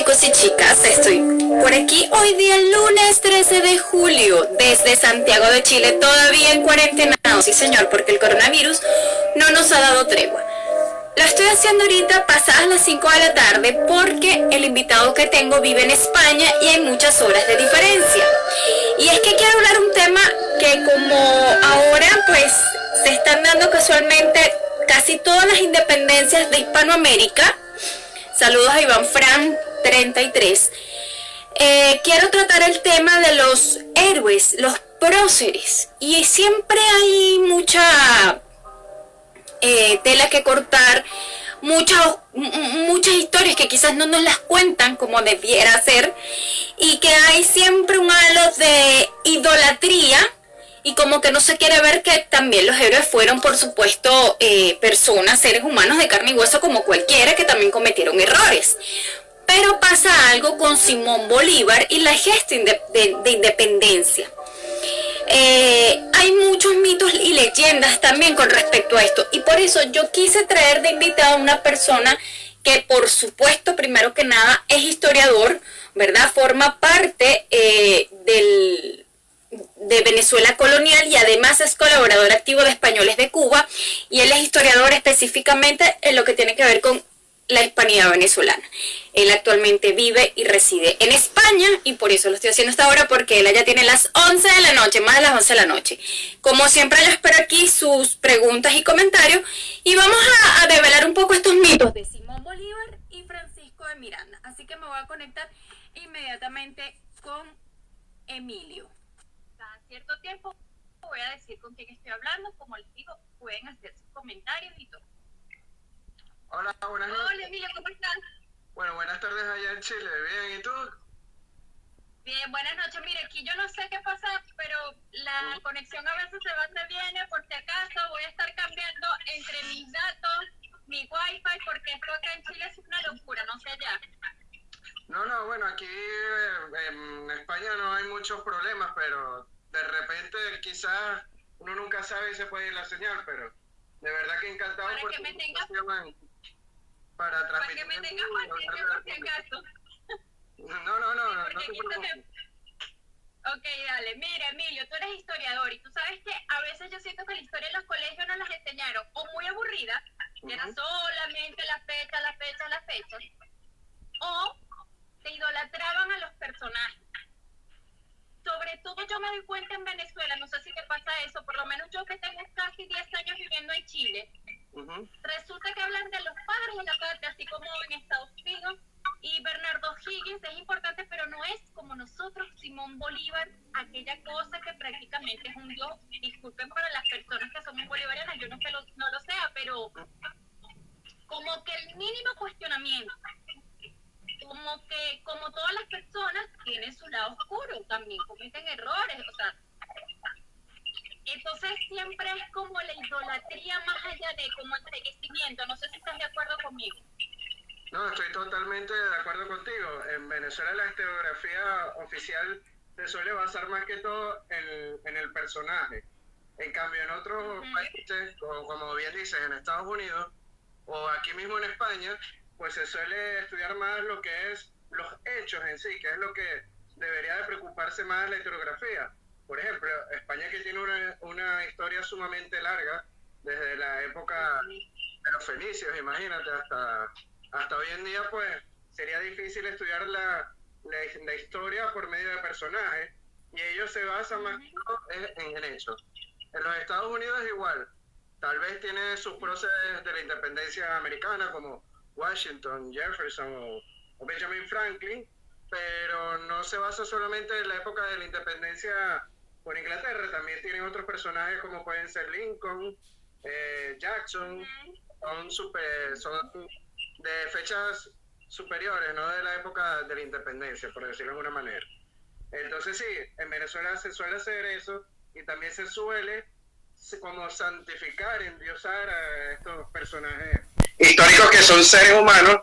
chicos y chicas, estoy por aquí hoy día lunes 13 de julio desde Santiago de Chile, todavía en cuarentena. Sí señor, porque el coronavirus no nos ha dado tregua. Lo estoy haciendo ahorita pasadas las 5 de la tarde porque el invitado que tengo vive en España y hay muchas horas de diferencia. Y es que quiero hablar un tema que como ahora pues se están dando casualmente casi todas las independencias de Hispanoamérica. Saludos a Iván Fran 33. Quiero tratar el tema de los héroes, los próceres. Y siempre hay mucha tela que cortar, muchas historias que quizás no nos las cuentan como debiera ser, y que hay siempre un halo de idolatría, y como que no se quiere ver que también los héroes fueron, por supuesto, personas, seres humanos de carne y hueso como cualquiera, que también cometieron errores. Pero pasa algo con Simón Bolívar y la gesta de independencia. Hay muchos mitos y leyendas también con respecto a esto, y por eso yo quise traer de invitado a una persona que, por supuesto, primero que nada es historiador, ¿verdad? Forma parte de Venezuela colonial y además es colaborador activo de Españoles de Cuba, y él es historiador específicamente en lo que tiene que ver con la hispanidad venezolana. Él actualmente vive y reside en España, y por eso lo estoy haciendo hasta ahora, porque él ya tiene las 11 de la noche, más de las 11 de la noche. Como siempre, yo espero aquí sus preguntas y comentarios, y vamos a develar un poco estos mitos de Simón Bolívar y Francisco de Miranda. Así que me voy a conectar inmediatamente con Emilio. Cada cierto tiempo voy a decir con quién estoy hablando. Como les digo, pueden hacer sus comentarios y todo. Hola, buenas noches. Hola, Emilio, ¿cómo estás? Bueno, buenas tardes allá en Chile. Bien, ¿y tú? Bien, buenas noches. Mire, aquí yo no sé qué pasa, pero la conexión a veces se va, se viene. Por si acaso voy a estar cambiando entre mis datos, mi wifi, porque esto acá en Chile es una locura, no sé allá. No, bueno, aquí en España no hay muchos problemas, pero de repente quizás uno nunca sabe y se puede ir la señal, pero de verdad que encantado Para por que me tengas... para transmitir. Para que me tengas paciencia por si acaso. No te preocupes. Ok, dale. Mira, Emilio, tú eres historiador y tú sabes que a veces yo siento que la historia en los colegios nos las enseñaron o muy aburrida, que era solamente la fecha, o se idolatraban a los personajes. Sobre todo yo me doy cuenta en Venezuela, no sé si te pasa eso, por lo menos yo que tengo casi 10 años viviendo en Chile, resulta que hablan de los padres de la patria, así como en Estados Unidos, y Bernardo Higgins es importante, pero no es como nosotros, Simón Bolívar, aquella cosa que prácticamente es un dios. Disculpen para las personas que somos bolivarianas, yo no lo sea, pero como que el mínimo cuestionamiento, como todas las personas tienen su lado oscuro, también cometen errores, o sea, entonces siempre es como la idolatría más allá de como el seguimiento. No sé si estás de acuerdo conmigo. No, estoy totalmente de acuerdo contigo. En Venezuela la historiografía oficial se suele basar más que todo en el personaje. En cambio, en otros países, como bien dices, en Estados Unidos o aquí mismo en España, pues se suele estudiar más lo que es los hechos en sí, que es lo que debería de preocuparse más la historiografía. Por ejemplo, España, que tiene una historia sumamente larga, desde la época de los fenicios, imagínate, hasta hoy en día, pues sería difícil estudiar la historia por medio de personajes, y ellos se basan más que todo en hechos. En los Estados Unidos es igual, tal vez tiene sus próceres de la independencia americana, como Washington, Jefferson o Benjamin Franklin, pero no se basa solamente en la época de la independencia por Inglaterra, también tienen otros personajes como pueden ser Lincoln, Jackson, son de fechas superiores, no de la época de la independencia, por decirlo de alguna manera. Entonces sí, en Venezuela se suele hacer eso, y también se suele como santificar, endiosar a estos personajes históricos que son seres humanos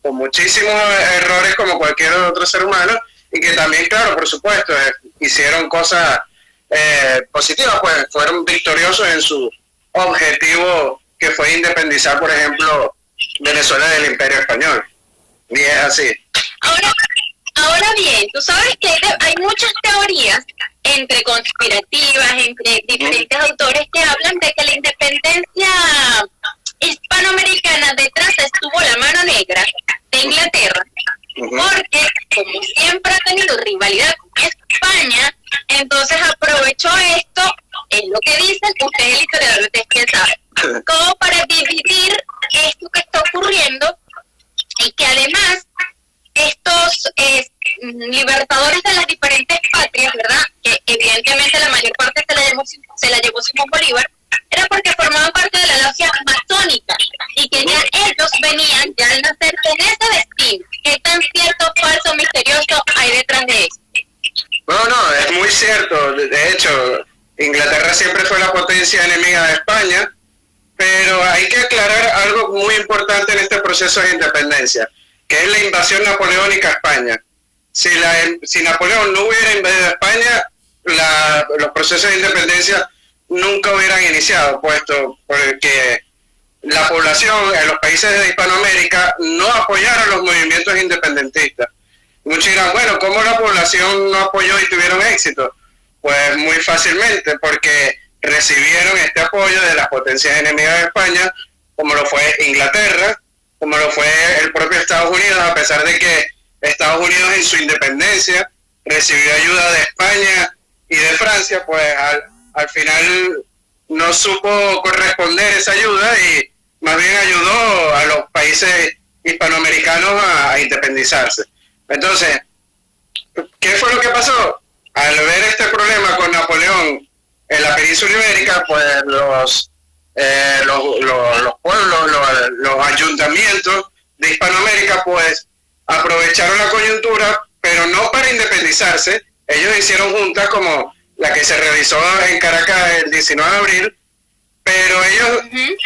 con muchísimos errores como cualquier otro ser humano, y que también, claro, por supuesto, hicieron cosas positivas, pues fueron victoriosos en su objetivo, que fue independizar, por ejemplo, Venezuela del Imperio Español. Y es así. Ahora bien, tú sabes que hay muchas teorías entre conspirativas, entre diferentes autores que hablan de que la independencia hispanoamericana detrás estuvo la mano negra de Inglaterra, porque como siempre ha tenido rivalidad con España, entonces aprovechó esto, es lo que dicen, usted es el historiador, usted es quien sabe, como para dividir esto que está ocurriendo y que además estos libertadores de las diferentes patrias, ¿verdad? Que evidentemente la mayor parte se la llevó Simón Bolívar, era porque formaban parte de la logia masónica y que ya ellos venían ya al nacer con ese destino. ¿Qué tan cierto, falso, misterioso hay detrás de eso? No, es muy cierto. De hecho, Inglaterra siempre fue la potencia enemiga de España, pero hay que aclarar algo muy importante en este proceso de independencia, que es la invasión napoleónica a España. Si Napoleón no hubiera invadido España, los procesos de independencia nunca hubieran iniciado, puesto porque la población en los países de Hispanoamérica no apoyaron los movimientos independentistas. Muchos dirán, bueno, ¿cómo la población no apoyó y tuvieron éxito? Pues muy fácilmente, porque recibieron este apoyo de las potencias enemigas de España, como lo fue Inglaterra, como lo fue el propio Estados Unidos, a pesar de que Estados Unidos en su independencia recibió ayuda de España y de Francia, pues al final no supo corresponder esa ayuda y más bien ayudó a los países hispanoamericanos a independizarse. Entonces, ¿qué fue lo que pasó? Al ver este problema con Napoleón en la península ibérica, pues los pueblos, los ayuntamientos de Hispanoamérica, pues aprovecharon la coyuntura, pero no para independizarse. Ellos hicieron juntas como la que se realizó en Caracas el 19 de abril, pero ellos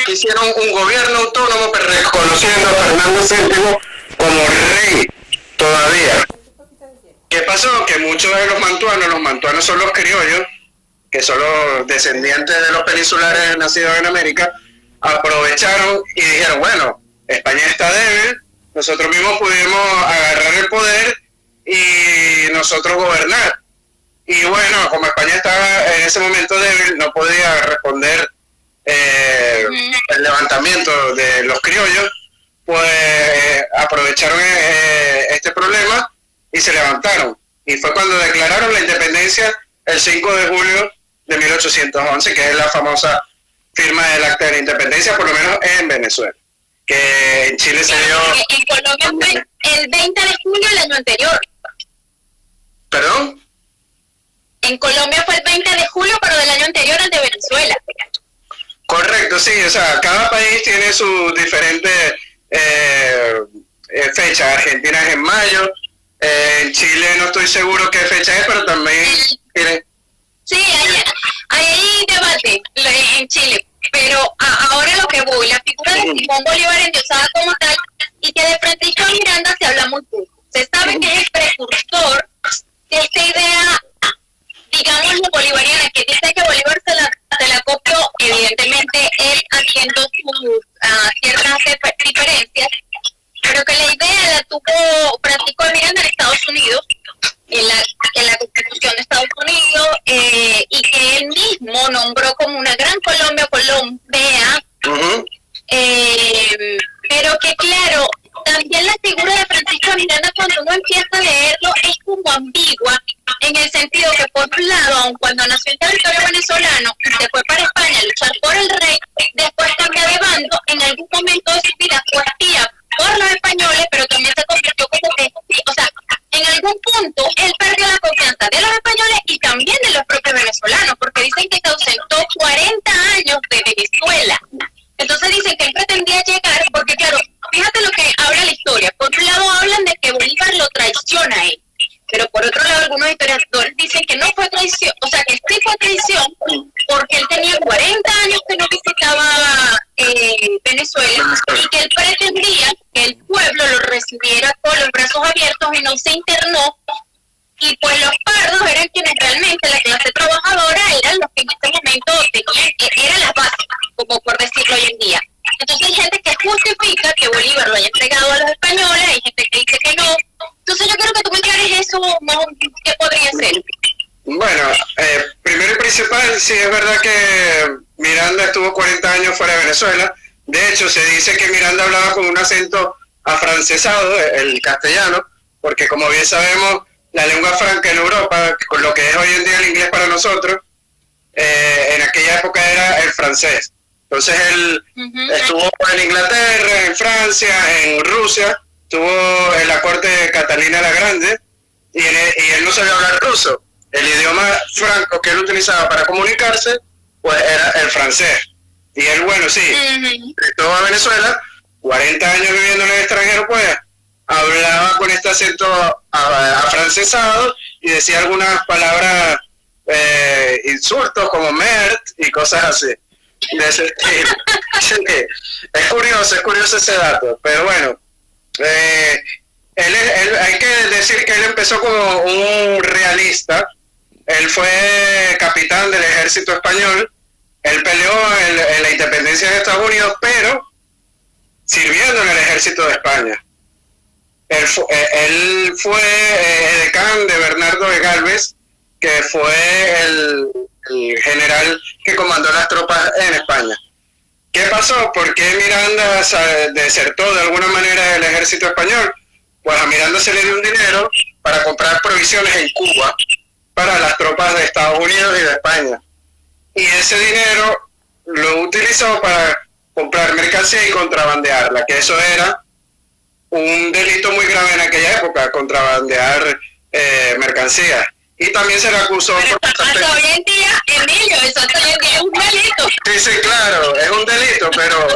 hicieron un gobierno autónomo reconociendo a Fernando VII como rey todavía. ¿Qué pasó? Que muchos de los mantuanos son los criollos, que son los descendientes de los peninsulares nacidos en América, aprovecharon y dijeron, bueno, España está débil, nosotros mismos pudimos agarrar el poder y nosotros gobernar. Y bueno, como España estaba en ese momento débil, no podía responder el levantamiento de los criollos, pues aprovecharon este problema y se levantaron. Y fue cuando declararon la independencia el 5 de julio de 1811, que es la famosa firma del Acta de la Independencia, por lo menos en Venezuela. Que en Chile se dio... En Colombia fue el 20 de julio del año anterior. ¿Perdón? En Colombia fue el 20 de julio, pero del año anterior al de Venezuela. Correcto, sí, o sea, cada país tiene sus diferentes fechas. Argentina es en mayo, en Chile no estoy seguro qué fecha es, pero también tiene... Sí, hay debate en Chile, pero ahora lo que voy, la figura de Simón Bolívar endiosada como tal, y que de Francisco Miranda se habla muy poco. Se sabe que es el precursor de esta idea, digamos, bolivariana, que dice que Bolívar se la copió, evidentemente él haciendo sus ciertas diferencias, pero que la idea la tuvo Francisco de Miranda en Estados Unidos, en la Constitución de Estados Unidos, y que él mismo nombró como una gran Colombia, pero que claro, también la figura de Francisco de Miranda, cuando uno empieza a leerlo, es como ambigua, en el sentido que por un lado, aun cuando nació en territorio venezolano y se fue para España a luchar por el rey, después cambia de bando, en algún momento de su vida fue espía por los españoles, pero también se convirtió como que, o sea, en algún punto él perdió la confianza de los españoles y también de los propios venezolanos, porque dicen que se ausentó 40 años de Venezuela. Entonces dicen que él pretendía llegar, porque claro, fíjate lo que habla la historia. Por un lado hablan de que Bolívar lo traiciona a él, pero por otro lado algunos historiadores dicen que no fue traición, o sea que sí fue traición, porque él tenía 40 años que no visitaba Venezuela y que él pretendía que el pueblo lo recibiera con los brazos abiertos y no se internó, y pues los pardos eran quienes realmente, la clase trabajadora, eran los que en este momento tenían, eran las bases, como por decirlo hoy en día. Entonces hay gente que justifica que Bolívar lo haya entregado a los españoles, hay gente que dice que no. Tú sí es verdad que Miranda estuvo 40 años fuera de Venezuela. De hecho, se dice que Miranda hablaba con un acento afrancesado, el castellano, porque como bien sabemos, la lengua franca en Europa, con lo que es hoy en día el inglés para nosotros, en aquella época era el francés. Entonces él estuvo en Inglaterra, en Francia, en Rusia, estuvo en la corte de Catalina la Grande, y él no sabía hablar ruso. El idioma franco que él utilizaba para comunicarse, pues era el francés. Y él, bueno, sí, regresó a Venezuela, 40 años viviendo en el extranjero, pues hablaba con este acento afrancesado y decía algunas palabras, insultos como merde y cosas así. De ese estilo. Sí, es curioso ese dato, pero bueno, hay que decir que él empezó como un realista. Él fue capitán del ejército español. Él peleó en la independencia de Estados Unidos, pero sirviendo en el ejército de España. Él fue edecán de Bernardo de Galvez, que fue el general que comandó las tropas en España. ¿Qué pasó? ¿Por qué Miranda desertó de alguna manera del ejército español? Pues a Miranda se le dio un dinero para comprar provisiones en Cuba para las tropas de Estados Unidos y de España. Y ese dinero lo utilizó para comprar mercancía y contrabandearla, que eso era un delito muy grave en aquella época, contrabandear mercancías. Y también se le acusó pero hasta hoy en día, Emilio, eso hasta hoy en día es un delito. Sí, claro, es un delito, pero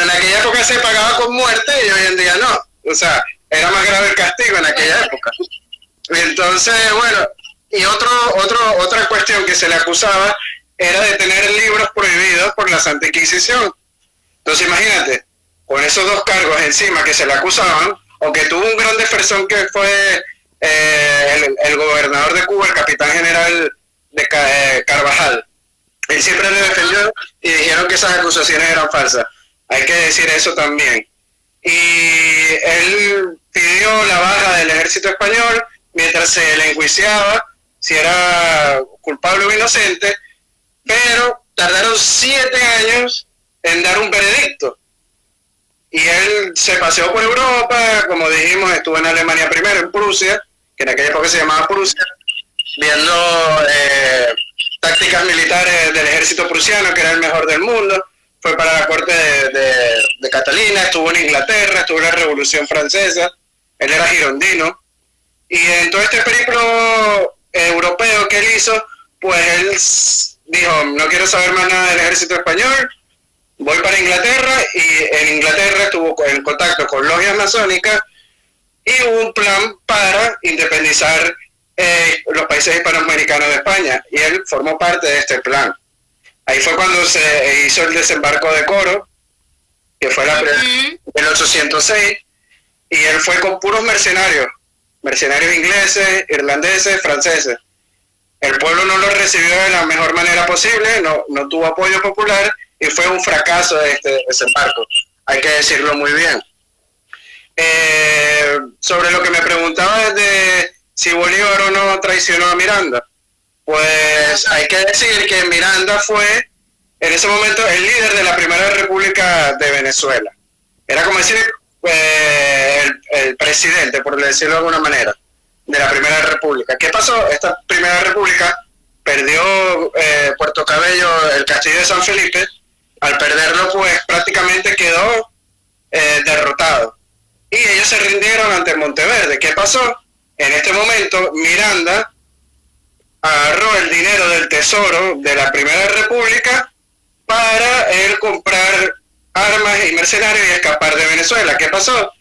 en aquella época se pagaba con muerte y hoy en día no. O sea, era más grave el castigo en aquella época. Y entonces, bueno, y otra cuestión que se le acusaba era de tener libros prohibidos por la Santa Inquisición. Entonces imagínate, con esos dos cargos encima que se le acusaban, aunque tuvo un gran defensor que fue el gobernador de Cuba, el capitán general de Carvajal. Él siempre le defendió y dijeron que esas acusaciones eran falsas. Hay que decir eso también. Y él pidió la baja del ejército español mientras se le enjuiciaba si era culpable o inocente, pero tardaron 7 años en dar un veredicto. Y él se paseó por Europa, como dijimos, estuvo en Alemania primero, en Prusia, que en aquella época se llamaba Prusia, viendo tácticas militares del ejército prusiano, que era el mejor del mundo. Fue para la corte de Catalina, estuvo en Inglaterra, estuvo en la Revolución Francesa, él era girondino. Y en todo este periplo europeo que él hizo, pues él dijo, no quiero saber más nada del ejército español, voy para Inglaterra, y en Inglaterra estuvo en contacto con logias masónicas y hubo un plan para independizar los países hispanoamericanos de España, y él formó parte de este plan. Ahí fue cuando se hizo el desembarco de Coro, que fue en 806, y él fue con puros mercenarios ingleses, irlandeses, franceses. El pueblo no lo recibió de la mejor manera posible, no tuvo apoyo popular, y fue un fracaso de este desembarco, hay que decirlo muy bien. Sobre lo que me preguntaba de si Bolívar o no traicionó a Miranda, pues hay que decir que Miranda fue en ese momento el líder de la Primera República de Venezuela. Era como decir el presidente, por decirlo de alguna manera, de la Primera República. ¿Qué pasó? Esta Primera República perdió Puerto Cabello, el castillo de San Felipe. Al perderlo, pues prácticamente quedó derrotado. Y ellos se rindieron ante Monteverde. ¿Qué pasó? En este momento, Miranda agarró el dinero del tesoro de la Primera República para él comprar armas y mercenarios y escapar de Venezuela. ¿Qué pasó?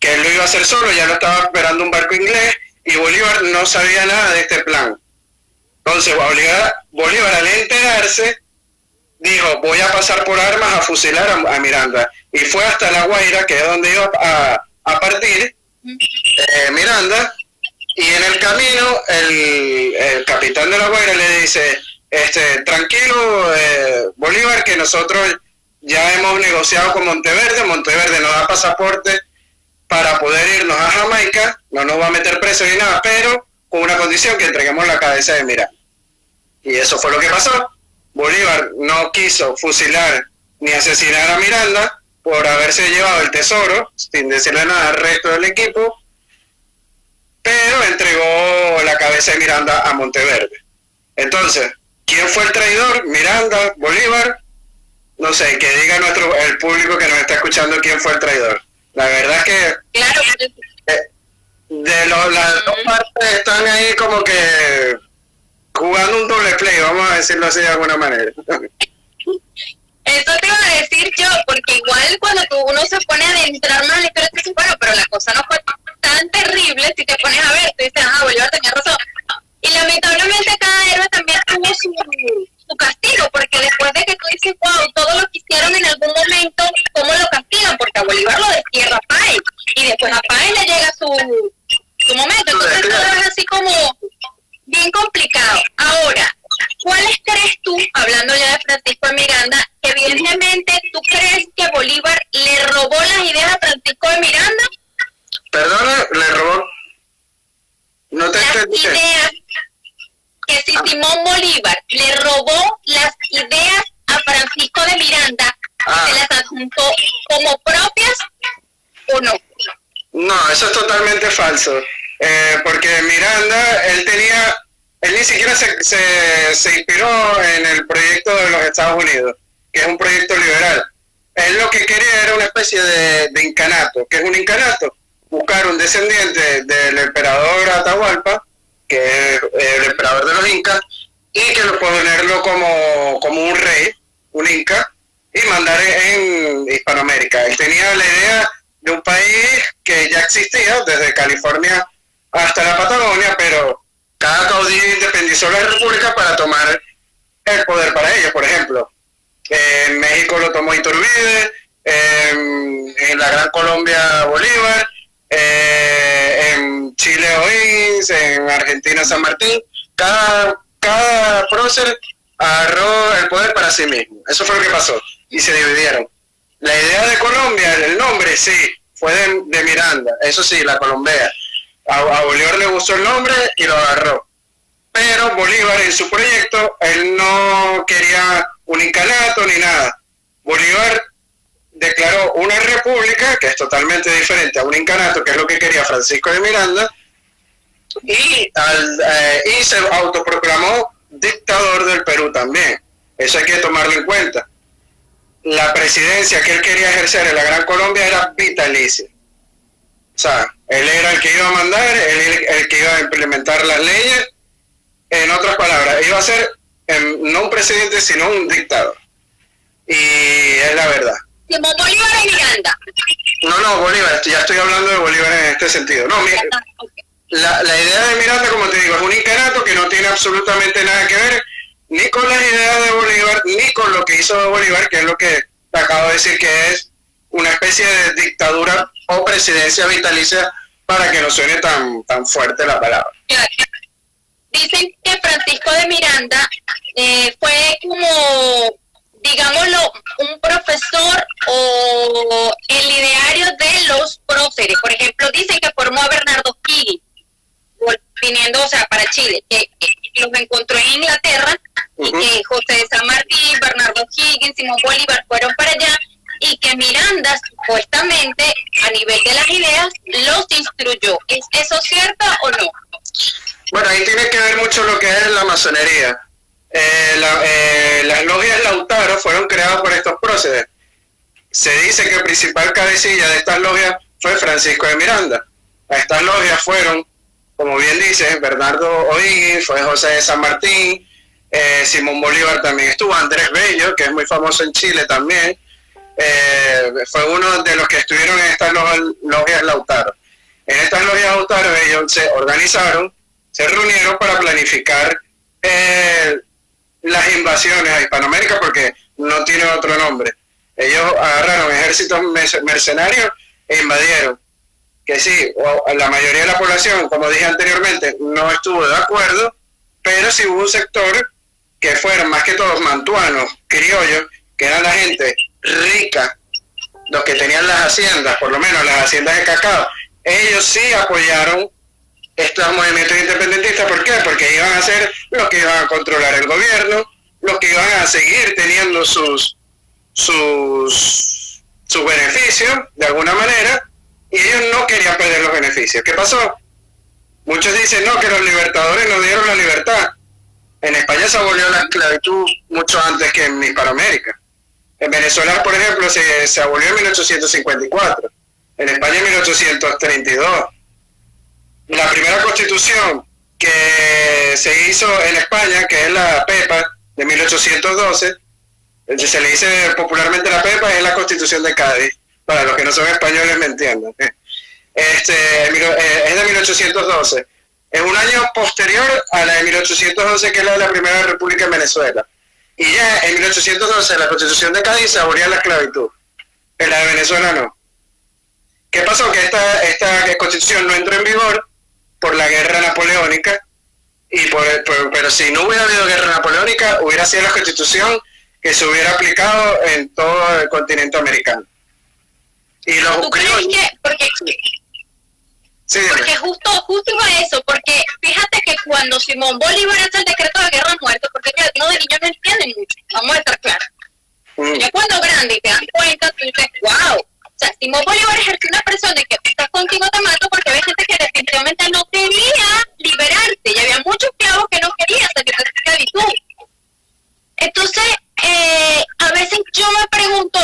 Que él lo iba a hacer solo, ya lo estaba esperando un barco inglés, y Bolívar no sabía nada de este plan. Entonces Bolívar, al enterarse, dijo, voy a pasar por armas a fusilar a Miranda. Y fue hasta La Guaira, que es donde iba a partir Miranda, y en el camino el capitán de La Guaira le dice, tranquilo Bolívar, que nosotros ya hemos negociado con Monteverde nos da pasaporte para poder irnos a Jamaica, no nos va a meter preso ni nada, pero con una condición, que entreguemos la cabeza de Miranda. Y eso fue lo que pasó. Bolívar no quiso fusilar ni asesinar a Miranda por haberse llevado el tesoro, sin decirle nada al resto del equipo, pero entregó la cabeza de Miranda a Monteverde. Entonces, ¿quién fue el traidor? ¿Miranda? ¿Bolívar? No sé, que diga el público que nos está escuchando quién fue el traidor. La verdad es que Claro, las dos partes están ahí como que jugando un doble play, vamos a decirlo así de alguna manera. eso te iba a decir yo, porque igual cuando uno se pone a adentrar más en la historia, tú dices, bueno, pero la cosa no fue tan terrible si te pones a ver, tú dices, Bolívar tenía razón. Y lamentablemente cada héroe también tuvo su castigo, porque después de que tú dices, wow, todo lo que hicieron en algún momento, ¿cómo lo castigan? Porque a Bolívar lo destierra a Páez, y después a Páez le llega su momento, entonces todo es así como bien complicado. Ahora, ¿cuáles crees tú, hablando ya de Francisco de Miranda, que evidentemente tú crees que Bolívar le robó las ideas a Francisco de Miranda? Perdona, le robó. No te Las entendí. ideas que si Simón Bolívar le robó las ideas a Francisco de Miranda, ¿se las adjuntó como propias o no? No, eso es totalmente falso. Porque Miranda, él ni siquiera se inspiró en el proyecto de los Estados Unidos, que es un proyecto liberal. Él lo que quería era una especie de incanato. ¿Qué es un incanato? Buscar un descendiente del emperador Atahualpa, que es el emperador de los incas, y que lo ponerlo como un rey, un inca, y mandar en Hispanoamérica. Él tenía la idea de un país que ya existía desde California hasta la Patagonia, pero cada caudillo independizó la república para tomar el poder para ellos. Por ejemplo, en México lo tomó Iturbide, en la Gran Colombia Bolívar, en Chile O'Higgins, en Argentina San Martín. Cada prócer agarró el poder para sí mismo. Eso fue lo que pasó y se dividieron. La idea de Colombia, el nombre, sí, fue de Miranda, eso sí, la colombea. A Bolívar le gustó el nombre y lo agarró. Pero Bolívar en su proyecto, él no quería un incanato ni nada. Bolívar declaró una república, que es totalmente diferente a un incanato, que es lo que quería Francisco de Miranda, y se autoproclamó dictador del Perú también. Eso hay que tomarlo en cuenta. La presidencia que él quería ejercer en la Gran Colombia era vitalicia. O sea, él era el que iba a mandar, él el que iba a implementar las leyes. En otras palabras, iba a ser no un presidente, sino un dictador. Y es la verdad. Simón Bolívar y Miranda. No, Bolívar, ya estoy hablando de Bolívar en este sentido. No, mira, la idea de Miranda, como te digo, es un incanato que no tiene absolutamente nada que ver ni con las ideas de Bolívar, ni con lo que hizo Bolívar, que es lo que te acabo de decir, que es una especie de dictadura o presidencia vitalicia, para que no suene tan fuerte la palabra. Dicen que Francisco de Miranda fue como, digámoslo, un profesor o el ideario de los próceres. Por ejemplo, dicen que formó a Bernardo Higgins, viniendo, o sea, para Chile, que los encontró en Inglaterra, y que José de San Martín, Bernardo Higgins, Simón Bolívar fueron para allá, y que Miranda, supuestamente, a nivel de las ideas, los instruyó. ¿Es eso cierto o no? Bueno, ahí tiene que ver mucho lo que es la masonería. Las logias Lautaro fueron creadas por estos próceres. Se dice que el principal cabecilla de estas logias fue Francisco de Miranda. A estas logias fueron, como bien dice, Bernardo O'Higgins, fue José de San Martín, Simón Bolívar también estuvo, Andrés Bello, que es muy famoso en Chile también, fue uno de los que estuvieron en estas logias Lautaro. En estas logias Lautaro ellos se organizaron, se reunieron para planificar las invasiones a Hispanoamérica, porque no tiene otro nombre. Ellos agarraron ejércitos mercenarios e invadieron. Que sí, la mayoría de la población, como dije anteriormente, no estuvo de acuerdo, pero sí hubo un sector que fueron más que todos mantuanos, criollos, que eran la gente rica, los que tenían las haciendas, por lo menos las haciendas de cacao. Ellos sí apoyaron estos movimientos independentistas. ¿Por qué? Porque iban a ser los que iban a controlar el gobierno, los que iban a seguir teniendo sus beneficios de alguna manera, y ellos no querían perder los beneficios. ¿Qué pasó? Muchos dicen no, que los libertadores nos dieron la libertad. En España se abolió la esclavitud mucho antes que en Hispanoamérica. En Venezuela, por ejemplo, se abolió en 1854. En España en 1832. La primera constitución que se hizo en España, que es la PEPA de 1812, se le dice popularmente la PEPA, es la Constitución de Cádiz. Para los que no son españoles me entiendan. Es de 1812. Es un año posterior a la de 1811, que es la de la Primera República en Venezuela. Y ya en 1812 la Constitución de Cádiz se abolía la esclavitud. En la de Venezuela no. ¿Qué pasó? Que esta Constitución no entró en vigor por la Guerra Napoleónica, pero si no hubiera habido Guerra Napoleónica, hubiera sido la Constitución que se hubiera aplicado en todo el continente americano. Y los ¿Tú crees que? Porque justo iba a eso, porque fíjate que cuando Simón Bolívar hace el decreto de guerra a muertos, porque uno de niños no entiende mucho, vamos a estar claros. Ya cuando grande te das cuenta, tú dices, wow, o sea, Simón Bolívar ejerció una presión de que estás contigo te mato, porque había gente que definitivamente no quería liberarse, y había muchos esclavos que no querían salir de esa esclavitud. Entonces, a veces yo me pregunto,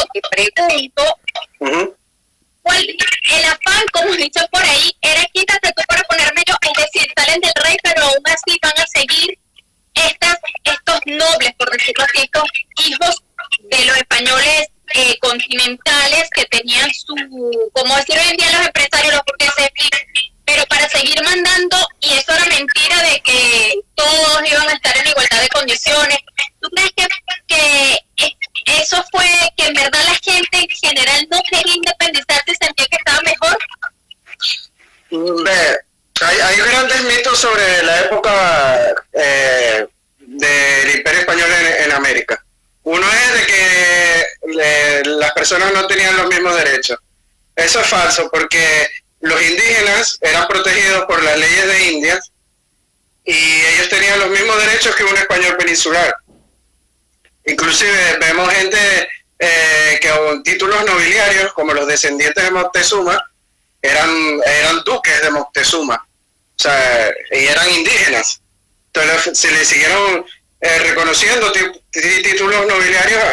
el afán, como dicen por ahí, era quítate tú para ponerme yo, es decir, salen del rey, pero aún así van a seguir estos nobles, por decirlo así, estos hijos de los españoles continentales que tenían como decir hoy en día los empresarios, los burgueses, pero para seguir mandando, y eso era mentira de que todos iban a estar en igualdad de condiciones. ¿Tú crees que eso fue que en verdad la gente en general no quería independizarse y sentía que estaba mejor? Hay grandes mitos sobre la época del Imperio Español en América. Uno es de que las personas no tenían los mismos derechos. Eso es falso, porque los indígenas eran protegidos por las leyes de Indias y ellos tenían los mismos derechos que un español peninsular. Inclusive vemos gente que con títulos nobiliarios, como los descendientes de Moctezuma, eran duques de Moctezuma, o sea, y eran indígenas. Entonces se les siguieron reconociendo títulos nobiliarios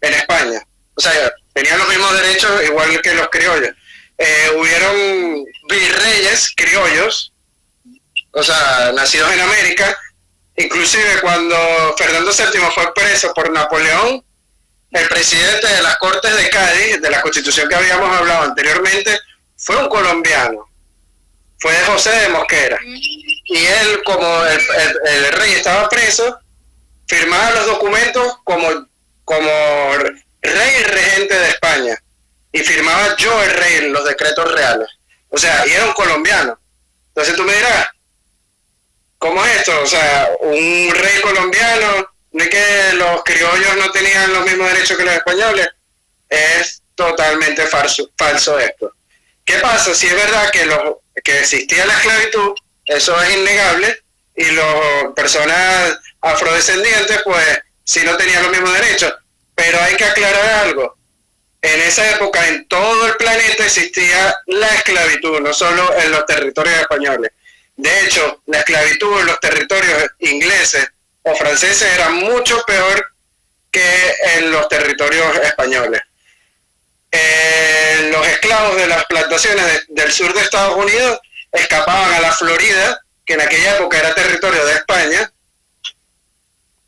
en España. O sea, tenían los mismos derechos igual que los criollos. Hubieron virreyes criollos, o sea, nacidos en América. Inclusive cuando Fernando VII fue preso por Napoleón, el presidente de las Cortes de Cádiz, de la Constitución que habíamos hablado anteriormente, fue un colombiano, fue José de Mosquera. Y él, como el rey estaba preso, firmaba los documentos como rey y regente de España. Y firmaba yo el rey en los decretos reales. O sea, y era un colombiano. Entonces tú me dirás, ¿cómo es esto? O sea, un rey colombiano, no es que los criollos no tenían los mismos derechos que los españoles. Es totalmente falso esto. ¿Qué pasa? Si es verdad que existía la esclavitud, eso es innegable, y las personas afrodescendientes, pues, sí no tenían los mismos derechos. Pero hay que aclarar algo. En esa época, en todo el planeta existía la esclavitud, no solo en los territorios españoles. De hecho, la esclavitud en los territorios ingleses o franceses era mucho peor que en los territorios españoles. Los esclavos de las plantaciones del sur de Estados Unidos escapaban a la Florida, que en aquella época era territorio de España,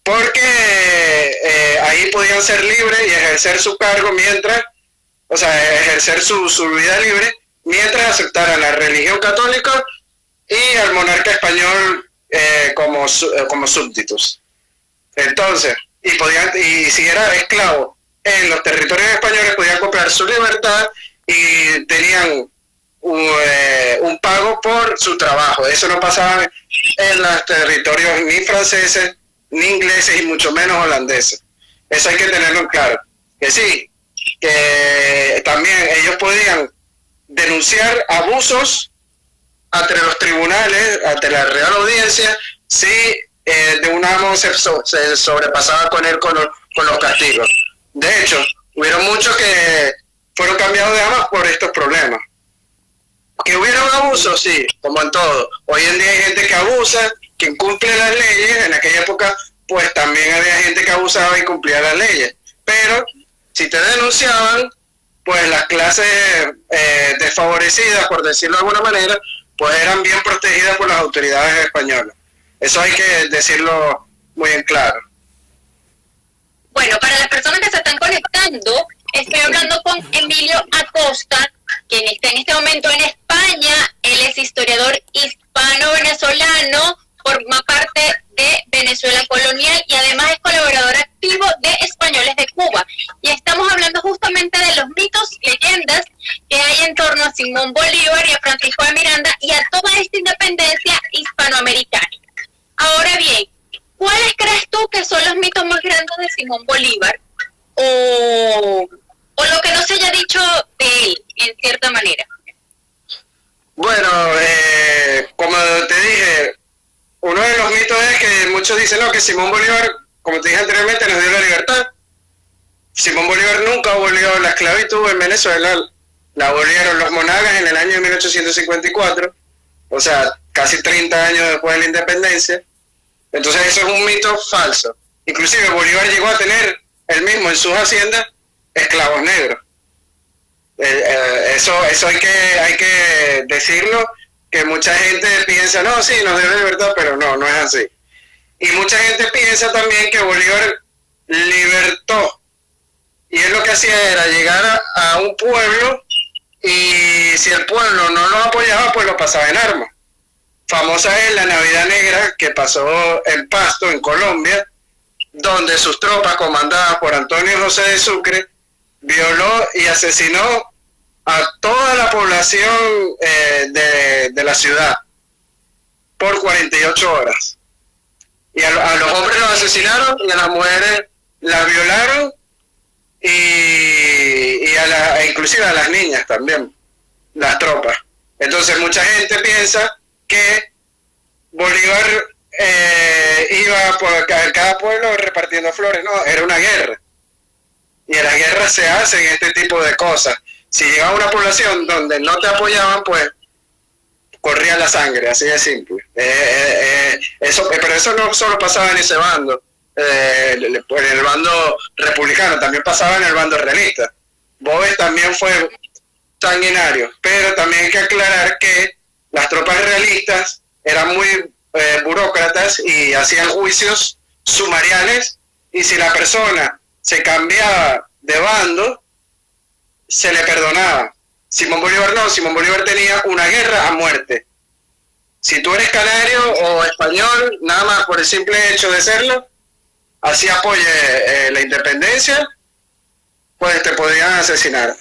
porque ahí podían ser libres y ejercer su cargo ejercer su vida libre, mientras aceptaran la religión católica y al monarca español como súbditos. Entonces, y si era esclavo en los territorios españoles, podían comprar su libertad y tenían un pago por su trabajo. Eso no pasaba en los territorios ni franceses, ni ingleses, y mucho menos holandeses. Eso hay que tenerlo en claro. Que sí, que también ellos podían denunciar abusos ante los tribunales, ante la Real Audiencia, si de un amo se sobrepasaba con él con los castigos. De hecho, hubieron muchos que fueron cambiados de amos por estos problemas. ¿Que hubieron abusos? Sí, como en todo. Hoy en día hay gente que abusa, que incumple las leyes. En aquella época, pues también había gente que abusaba y cumplía las leyes. Pero, si te denunciaban, pues las clases desfavorecidas, por decirlo de alguna manera, pues eran bien protegidas por las autoridades españolas. Eso hay que decirlo muy en claro. Bueno, para las personas que se están conectando, estoy hablando con Emilio Acosta, quien está en este momento en España. Él es historiador hispano-venezolano, forma parte de Venezuela Colonial y además es colaborador activo de Españoles de Cuba. Y estamos hablando justamente de los mitos, leyendas que hay en torno a Simón Bolívar y a Francisco de Miranda y a toda esta independencia hispanoamericana. Ahora bien, ¿cuáles crees tú que son los mitos más grandes de Simón Bolívar? O lo que no se haya dicho de él, en cierta manera. Bueno, como te dije, uno de los mitos es que muchos dicen, no, que Simón Bolívar, como te dije anteriormente, nos dio la libertad. Simón Bolívar nunca abolió la esclavitud en Venezuela, la abolieron los monagas en el año de 1854, o sea, casi 30 años después de la independencia. Entonces eso es un mito falso. Inclusive Bolívar llegó a tener él mismo en sus haciendas esclavos negros. Eso hay que decirlo, que mucha gente piensa, no, sí, nos dio libertad, pero no es así. Y mucha gente piensa también que Bolívar libertó, y él lo que hacía era llegar a un pueblo, y si el pueblo no lo apoyaba, pues lo pasaba en armas. Famosa es la Navidad Negra que pasó en Pasto, en Colombia, donde sus tropas, comandadas por Antonio José de Sucre, violó y asesinó a toda la población de la ciudad por 48 horas. Y a los hombres los asesinaron y a las mujeres las violaron y inclusive a las niñas también, las tropas. Entonces mucha gente piensa que Bolívar iba por cada pueblo repartiendo flores. No, era una guerra. Y en las guerras se hacen este tipo de cosas. Si llegaba a una población donde no te apoyaban, pues corría la sangre, así de simple. Pero eso no solo pasaba en ese bando, en el bando republicano, también pasaba en el bando realista. Boves también fue sanguinario, pero también hay que aclarar que las tropas realistas eran muy burócratas y hacían juicios sumariales, y si la persona se cambiaba de bando, se le perdonaba. Simón Bolívar no, Simón Bolívar tenía una guerra a muerte. Si tú eres canario o español, nada más por el simple hecho de serlo, así apoye la independencia, pues te podrían asesinar.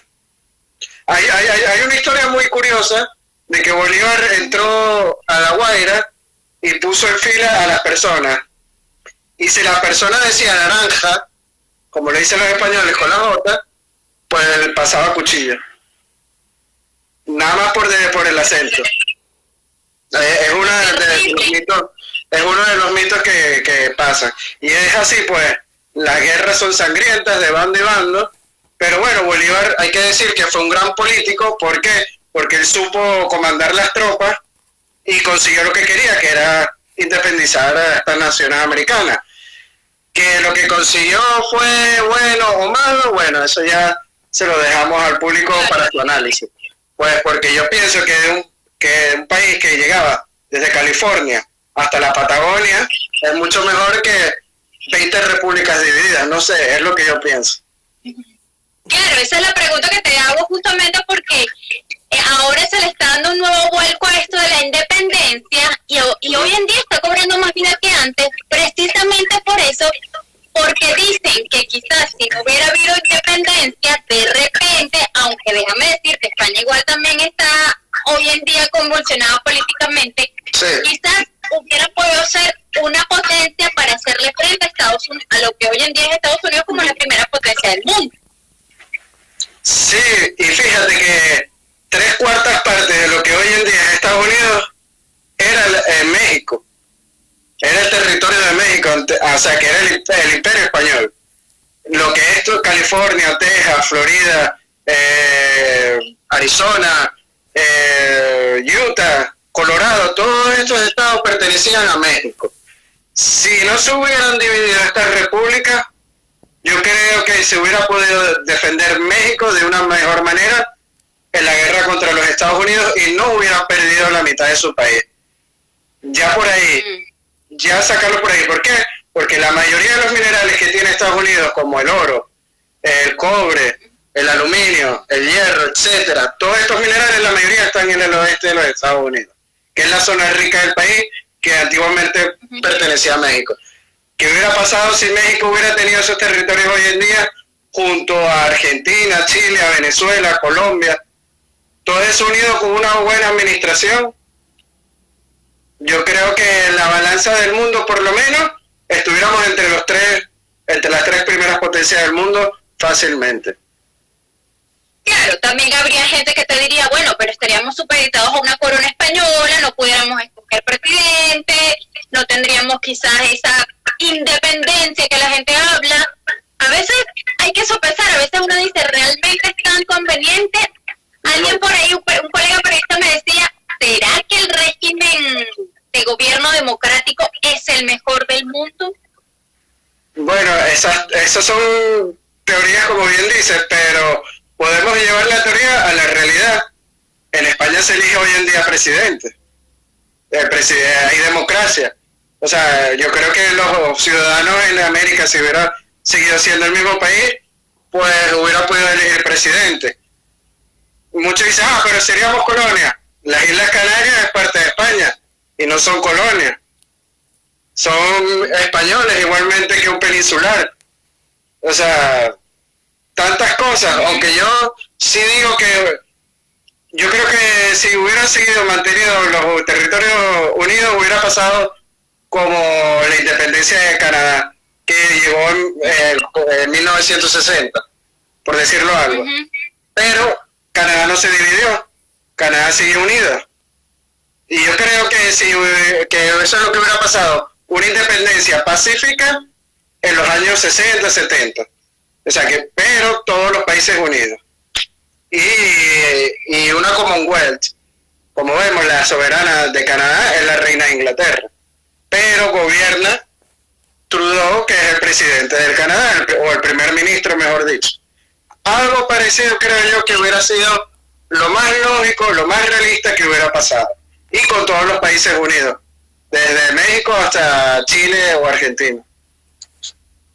Hay una historia muy curiosa de que Bolívar entró a La Guaira y puso en fila a las personas. Y si la persona decía naranja, como le dicen los españoles con la J, pues pasaba cuchillo. Nada más por el acento. Es uno de los mitos que pasan. Y es así, pues, las guerras son sangrientas de bando y bando. Pero bueno, Bolívar, hay que decir que fue un gran político. ¿Por qué? Porque él supo comandar las tropas y consiguió lo que quería, que era independizar a esta nación americana. Que lo que consiguió fue bueno o malo, bueno, eso ya se lo dejamos al público para su análisis. Pues porque yo pienso que un país que llegaba desde California hasta la Patagonia es mucho mejor que 20 repúblicas divididas, no sé, es lo que yo pienso. Claro, esa es la pregunta que te hago justamente porque ahora se le está dando un nuevo vuelco a esto de la independencia y hoy en día está cobrando más vida que antes, precisamente por eso, porque dicen que quizás si no hubiera habido independencia, de repente, aunque déjame decir que España igual también está hoy en día convulsionada políticamente, sí, quizás hubiera podido ser una potencia para hacerle frente a Estados Unidos, a lo que hoy en día es Estados Unidos como la primera potencia del mundo. Sí, y fíjate que 3/4 partes de lo que hoy en día es Estados Unidos era México. Era el territorio territorio de México, o sea, que era el Imperio Español. Lo que es California, Texas, Florida, Arizona, Utah, Colorado, todos estos estados pertenecían a México. Si no se hubieran dividido estas repúblicas, yo creo que se hubiera podido defender México de una mejor manera en la guerra contra los Estados Unidos y no hubieran perdido la mitad de su país. Ya por ahí, ya sacarlo por ahí. ¿Por qué? Porque la mayoría de los minerales que tiene Estados Unidos, como el oro, el cobre, el aluminio, el hierro, etcétera, todos estos minerales, la mayoría están en el oeste de los Estados Unidos, que es la zona rica del país que antiguamente pertenecía a México. ¿Qué hubiera pasado si México hubiera tenido esos territorios hoy en día junto a Argentina, Chile, a Venezuela, Colombia? Todo eso unido con una buena administración. Yo creo que en la balanza del mundo, por lo menos, estuviéramos entre las tres primeras potencias del mundo fácilmente. Claro, también habría gente que te diría, bueno, pero estaríamos supeditados a una corona española, no pudiéramos escoger presidente, no tendríamos quizás esa independencia que la gente habla. A veces hay que sopesar, a veces uno dice, ¿realmente es tan conveniente? Alguien por ahí, un colega periodista me decía, ¿será que el régimen de gobierno democrático es el mejor del mundo? Bueno, esas son teorías, como bien dices, pero podemos llevar la teoría a la realidad. En España se elige hoy en día presidente. Hay democracia. O sea, yo creo que los ciudadanos en América, si hubiera seguido siendo el mismo país, pues hubiera podido elegir presidente. Muchos dicen, pero seríamos colonia. Las Islas Canarias es parte de España y no son colonias. Son españoles igualmente que un peninsular. O sea, tantas cosas. Aunque yo sí digo que yo creo que si hubieran seguido mantenido los territorios unidos, hubiera pasado como la independencia de Canadá, que llegó en 1960, por decirlo algo. Pero Canadá no se dividió, Canadá sigue unida. Y yo creo que que eso es lo que hubiera pasado, una independencia pacífica en los años 60, 70. O sea que, pero todos los países unidos. Y una Commonwealth, como vemos, la soberana de Canadá es la reina de Inglaterra, pero gobierna Trudeau, que es el presidente del Canadá, o el primer ministro, mejor dicho. Algo parecido creo yo que hubiera sido lo más lógico, lo más realista que hubiera pasado. Y con todos los países unidos, desde México hasta Chile o Argentina.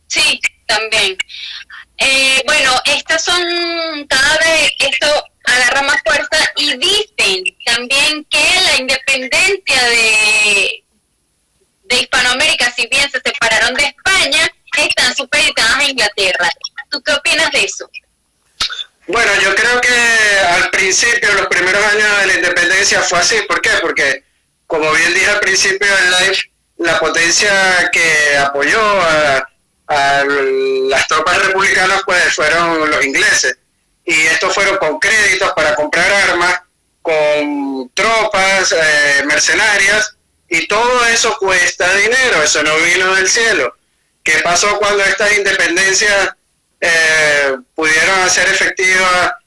Sí, también. Bueno, estas son, cada vez esto agarra más fuerza y dicen también que la independencia de Hispanoamérica, si bien se separaron de España, están supeditadas a Inglaterra. ¿Tú qué opinas de eso? Bueno, yo creo que al principio, los primeros años de la independencia fue así. ¿Por qué? Porque, como bien dije al principio del live, la potencia que apoyó a las tropas republicanas pues fueron los ingleses. Y estos fueron con créditos para comprar armas, con tropas, mercenarias, y todo eso cuesta dinero, eso no vino del cielo. ¿Qué pasó cuando estas independencias pudieron hacer efectiva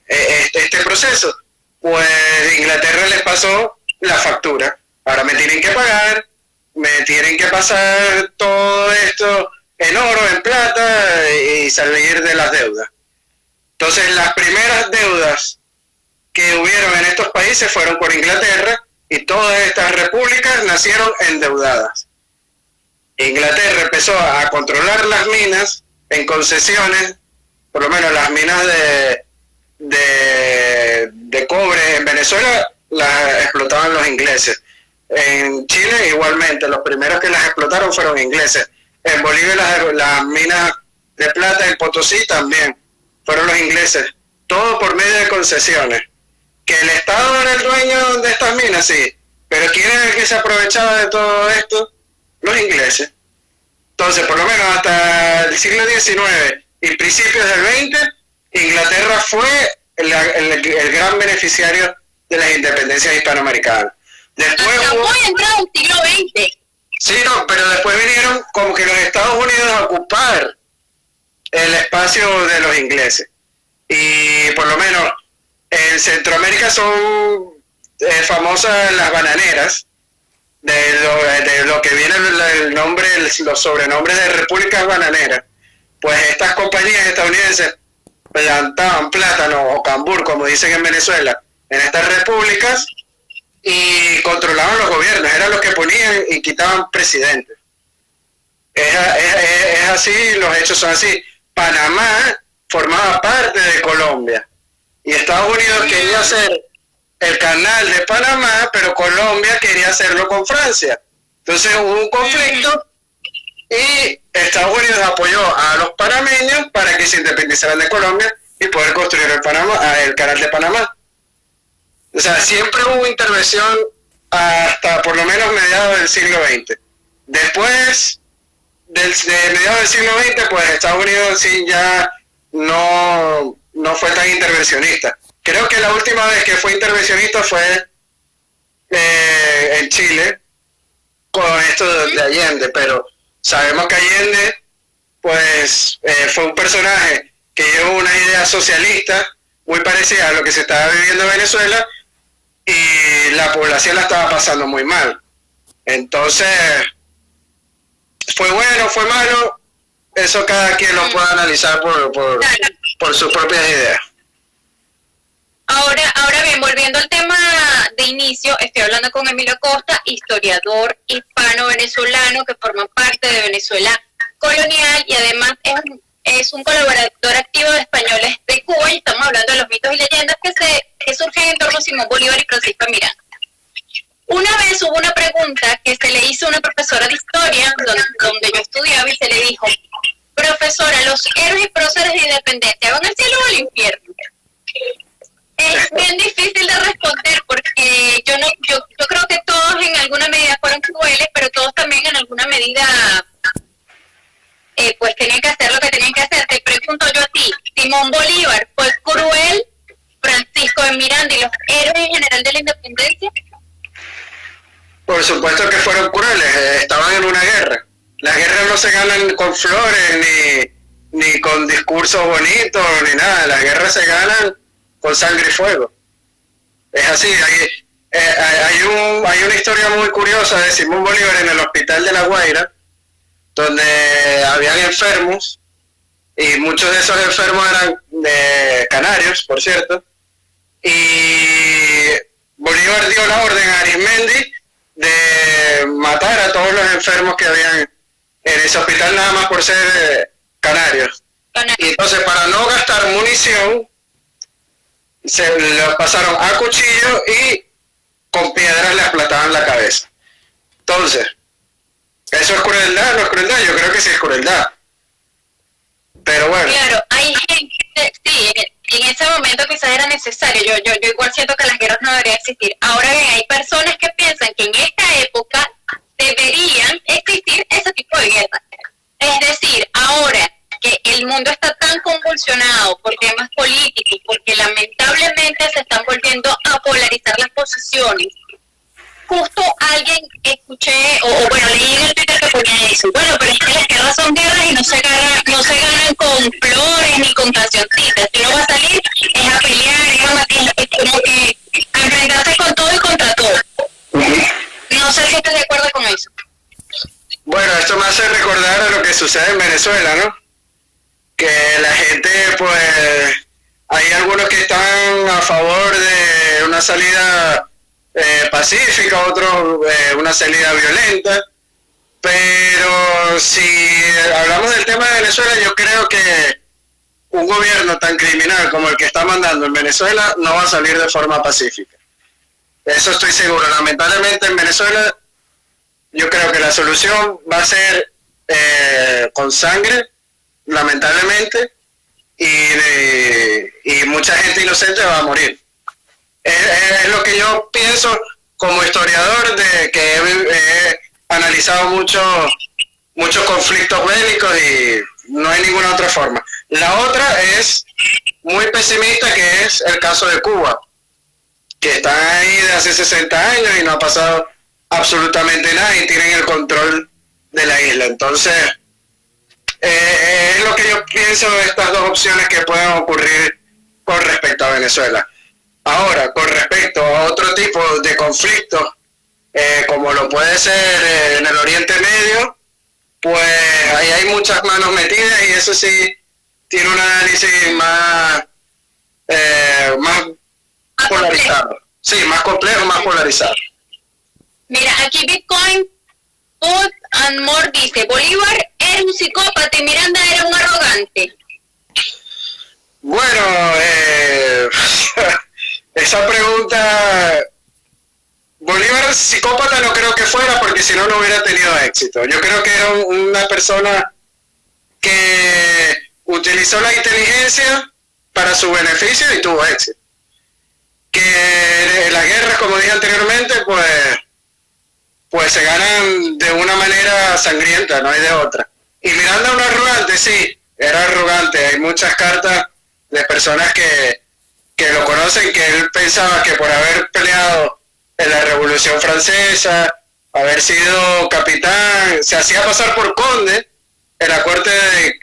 este proceso? Pues Inglaterra les pasó la factura. Ahora me tienen que pagar, me tienen que pasar todo esto en oro, en plata y salir de las deudas. Entonces las primeras deudas que hubieron en estos países fueron por Inglaterra y todas estas repúblicas nacieron endeudadas. Inglaterra empezó a controlar las minas en concesiones, por lo menos las minas de cobre en Venezuela las explotaban los ingleses. En Chile igualmente, los primeros que las explotaron fueron ingleses. En Bolivia las minas de plata en Potosí también fueron los ingleses. Todo por medio de concesiones. ¿Que el Estado era el dueño de estas minas? Sí. ¿Pero quién era el que se aprovechaba de todo esto? Los ingleses. Entonces, por lo menos hasta el siglo XIX y principios del XX, Inglaterra fue el gran beneficiario de las independencias hispanoamericanas. Después hasta hubo, muy entrado el siglo XX. sí, no, pero después vinieron como que los Estados Unidos a ocupar el espacio de los ingleses. Y por lo menos en Centroamérica son famosas las bananeras, de lo que viene el nombre, los sobrenombres de repúblicas bananeras. Pues estas compañías estadounidenses plantaban plátano o cambur, como dicen en Venezuela, en estas repúblicas y controlaban los gobiernos, eran los que ponían y quitaban presidentes. Es así, los hechos son así. Panamá formaba parte de Colombia y Estados Unidos quería hacer el canal de Panamá, pero Colombia quería hacerlo con Francia. Entonces hubo un conflicto y Estados Unidos apoyó a los panameños para que se independizaran de Colombia y poder construir el canal de Panamá. O sea, siempre hubo intervención hasta por lo menos mediados del siglo XX. Después de mediados del siglo XX, pues Estados Unidos sí ya no fue tan intervencionista. Creo que la última vez que fue intervencionista fue en Chile con esto de Allende, pero sabemos que Allende pues fue un personaje que llevó una idea socialista muy parecida a lo que se estaba viviendo en Venezuela y la población la estaba pasando muy mal. Entonces, fue bueno, fue malo, eso cada quien lo puede analizar por sus propias ideas. Ahora bien, volviendo al tema de inicio, estoy hablando con Emilio Costa, historiador hispano-venezolano que forma parte de Venezuela colonial y además es un colaborador activo de Españoles de Cuba y estamos hablando de los mitos y leyendas que surgen en torno a Simón Bolívar y Francisco Miranda. Una vez hubo una pregunta que se le hizo a una profesora de historia donde yo estudiaba y se le dijo: profesora, ¿los héroes y próceres de independencia van al cielo o al infierno? Es bien difícil de responder porque yo creo que todos en alguna medida fueron crueles, pero todos también en alguna medida pues tenían que hacer lo que tenían que hacer. Te pregunto yo a ti, ¿Simón Bolívar fue cruel? ¿Francisco de Miranda y los héroes en general de la independencia? Por supuesto que fueron crueles, estaban en una guerra. Las guerras no se ganan con flores, ni con discursos bonitos, ni nada. Las guerras se ganan con sangre y fuego. Es así, hay una historia muy curiosa de Simón Bolívar en el hospital de La Guaira, donde habían enfermos, y muchos de esos enfermos eran de canarios, por cierto, y Bolívar dio la orden a Arismendi de matar a todos los enfermos que habían en ese hospital nada más por ser canarios. Y entonces, para no gastar munición, se lo pasaron a cuchillo y con piedras le aplastaban la cabeza. Entonces, ¿eso es crueldad? ¿No es crueldad? Yo creo que sí es crueldad. Pero bueno. Claro, hay gente, sí, en ese momento quizás era necesario. Yo igual siento que las guerras no deberían existir. Ahora bien, hay personas que piensan que en esta época deberían existir ese tipo de guerras. Es decir, ahora que el mundo está tan convulsionado por temas políticos, porque lamentablemente se están volviendo a polarizar las posiciones. Justo alguien escuché, o bueno, leí en el Twitter que ponía eso. Bueno, pero es que las guerras son guerras y no se ganan con flores ni con cancioncitas. Si no va a salir, es a pelear, es como que a enfrentarse con todo y contra todo. No sé si estás de acuerdo con eso. Bueno, esto me hace recordar a lo que sucede en Venezuela, ¿no? Que la gente, pues, hay algunos que están a favor de una salida pacífica, otros una salida violenta, pero si hablamos del tema de Venezuela, yo creo que un gobierno tan criminal como el que está mandando en Venezuela no va a salir de forma pacífica. Eso estoy seguro. Lamentablemente en Venezuela yo creo que la solución va a ser con sangre, lamentablemente, y mucha gente inocente va a morir. Es lo que yo pienso como historiador, de que he analizado muchos conflictos bélicos y no hay ninguna otra forma. La otra es muy pesimista, que es el caso de Cuba, que están ahí de hace 60 años y no ha pasado absolutamente nada y tienen el control de la isla. Entonces, es lo que yo pienso de estas dos opciones que pueden ocurrir con respecto a Venezuela. Ahora, con respecto a otro tipo de conflictos, como lo puede ser en el Oriente Medio, pues ahí hay muchas manos metidas y eso sí tiene un análisis más polarizado. Sí, más complejo, más polarizado. Mira, aquí Bitcoin Food and More dice, Bolívar era un psicópata y Miranda era un arrogante. Bueno, esa pregunta, Bolívar psicópata no creo que fuera porque si no, no hubiera tenido éxito. Yo creo que era una persona que utilizó la inteligencia para su beneficio y tuvo éxito. Que las guerras, como dije anteriormente, pues se ganan de una manera sangrienta, no hay de otra. Y Miranda un arrogante, sí, era arrogante. Hay muchas cartas de personas que lo conocen, que él pensaba que por haber peleado en la Revolución Francesa, haber sido capitán, se hacía pasar por conde en la corte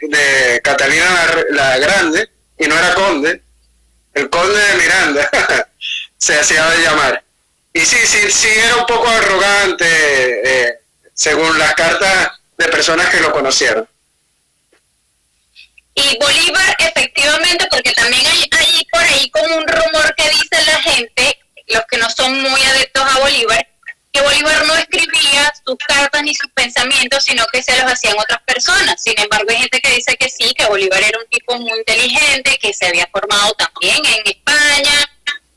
de Catalina la Grande, y no era conde, el conde de Miranda, se hacía llamar. Y sí, era un poco arrogante, según las cartas de personas que lo conocieron. Y Bolívar, efectivamente, porque también hay por ahí como un rumor que dice la gente, los que no son muy adeptos a Bolívar, que Bolívar no escribía sus cartas ni sus pensamientos, sino que se los hacían otras personas. Sin embargo, hay gente que dice que sí, que Bolívar era un tipo muy inteligente, que se había formado también en España,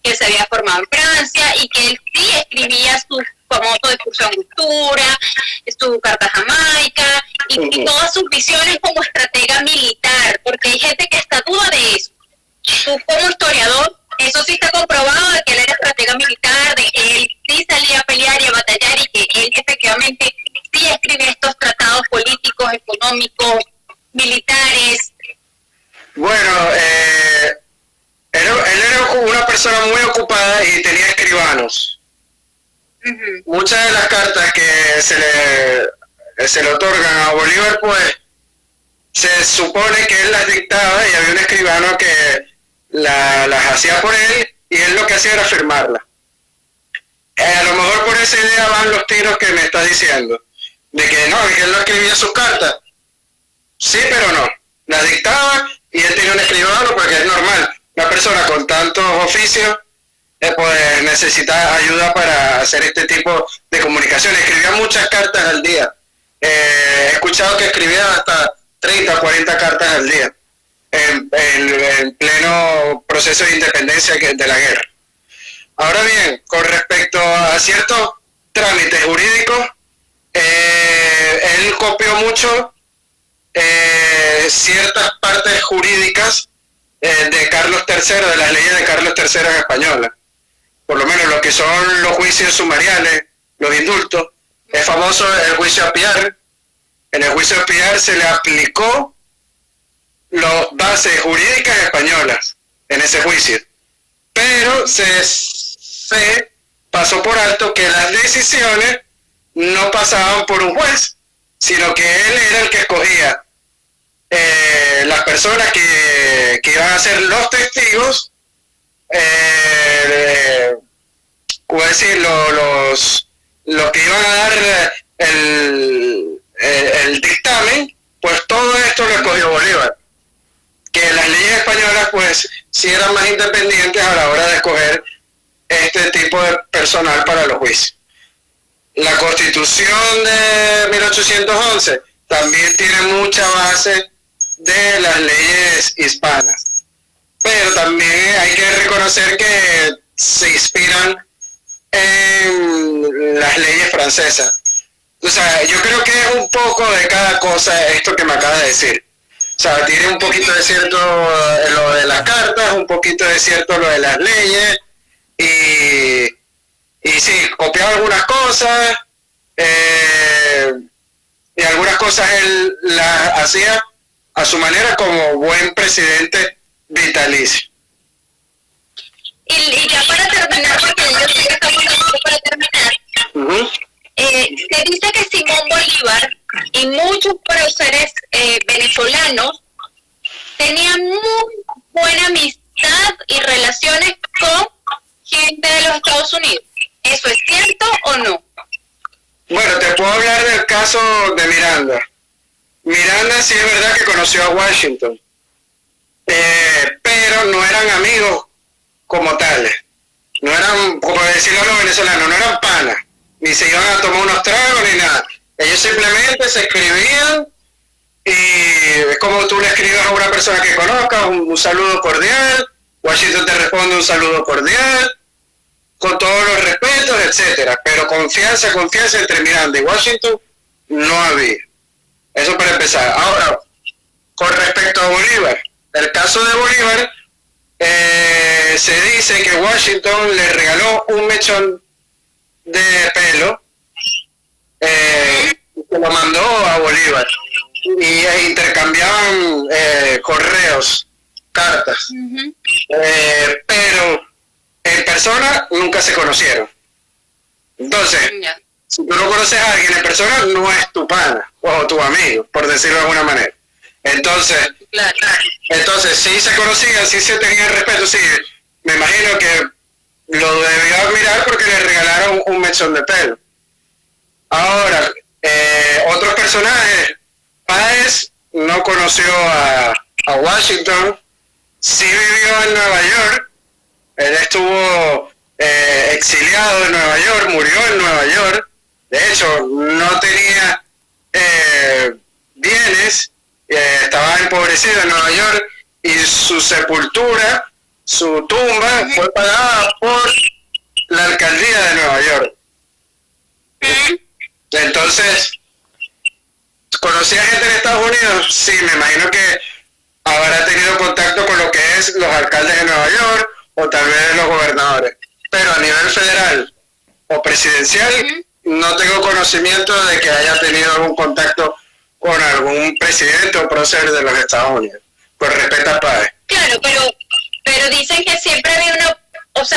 que se había formado en Francia, y que él sí escribía su famoso discurso de Angostura, su carta a Jamaica, y todas sus visiones como estratega militar, porque hay gente que hasta duda de eso. Tú como historiador, eso sí está comprobado de que él era estratega militar, de que él sí salía a pelear y a batallar y que él efectivamente sí escribe estos tratados políticos, económicos, militares. Bueno, él era una persona muy ocupada y tenía escribanos. Muchas de las cartas que se le otorgan a Bolívar, pues se supone que él las dictaba y había un escribano que las hacía por él y él lo que hacía era firmarlas. A lo mejor por esa idea van los tiros que me está diciendo, de que no, que él no escribía sus cartas. Sí, pero no. Las dictaba y él tenía un escribano porque es normal. Una persona con tantos oficios pues necesita ayuda para hacer este tipo de comunicación. Escribía muchas cartas al día. He escuchado que escribía hasta 30 o 40 cartas al día en pleno proceso de independencia de la guerra. Ahora bien, con respecto a ciertos trámites jurídicos, él copió mucho ciertas partes jurídicas de Carlos III, de las leyes de Carlos III españolas. Por lo menos lo que son los juicios sumariales, los indultos. Es famoso el juicio a Piar. En el juicio a Piar se le aplicó las bases jurídicas españolas en ese juicio. Pero se pasó por alto que las decisiones no pasaban por un juez, sino que él era el que escogía las personas que iban a ser los testigos, decir, los que iban a dar el dictamen, pues todo esto lo escogió Bolívar. Que las leyes españolas pues sí eran más independientes a la hora de escoger este tipo de personal para los juicios. La Constitución de 1811 también tiene mucha base de las leyes hispanas, pero también hay que reconocer que se inspiran en las leyes francesas. O sea, yo creo que es un poco de cada cosa esto que me acaba de decir. O sea, tiene un poquito de cierto lo de las cartas, un poquito de cierto lo de las leyes, y sí, copiaba algunas cosas, y algunas cosas él las hacía a su manera como buen presidente vitalicio. Y ya para terminar, porque yo sé que estamos conexiones con gente de los Estados Unidos. ¿Eso es cierto o no? Bueno, te puedo hablar del caso de Miranda. Miranda sí es verdad que conoció a Washington, pero no eran amigos como tales. No eran, como decirlo los venezolanos, no eran panas, ni se iban a tomar unos tragos ni nada. Ellos simplemente se escribían y es como tú le escribes a una persona que conozcas un saludo cordial, Washington te responde un saludo cordial, con todos los respetos, etcétera, pero confianza entre Miranda y Washington no había. Eso para empezar. Ahora, con respecto a Bolívar, el caso de Bolívar, se dice que Washington le regaló un mechón de pelo, que lo mandó a Bolívar, y intercambiaban correos, cartas, pero en persona nunca se conocieron. Entonces, si tú no conoces a alguien en persona, no es tu pana o tu amigo, por decirlo de alguna manera. Entonces, sí se conocían, sí se tenían respeto, sí. Me imagino que lo debió admirar porque le regalaron un mechón de pelo. Ahora, otros personajes, Páez no conoció a Washington, sí vivió en Nueva York. Él estuvo exiliado en Nueva York, murió en Nueva York. De hecho, no tenía bienes, estaba empobrecido en Nueva York y su sepultura, su tumba, fue pagada por la alcaldía de Nueva York. Entonces, ¿conocía gente en Estados Unidos? Sí, me imagino que habrá tenido contacto con lo que es los alcaldes de Nueva York o tal vez los gobernadores, pero a nivel federal o presidencial no tengo conocimiento de que haya tenido algún contacto con algún presidente o prócer de los Estados Unidos, con respecto a Páez. Claro, pero dicen que siempre había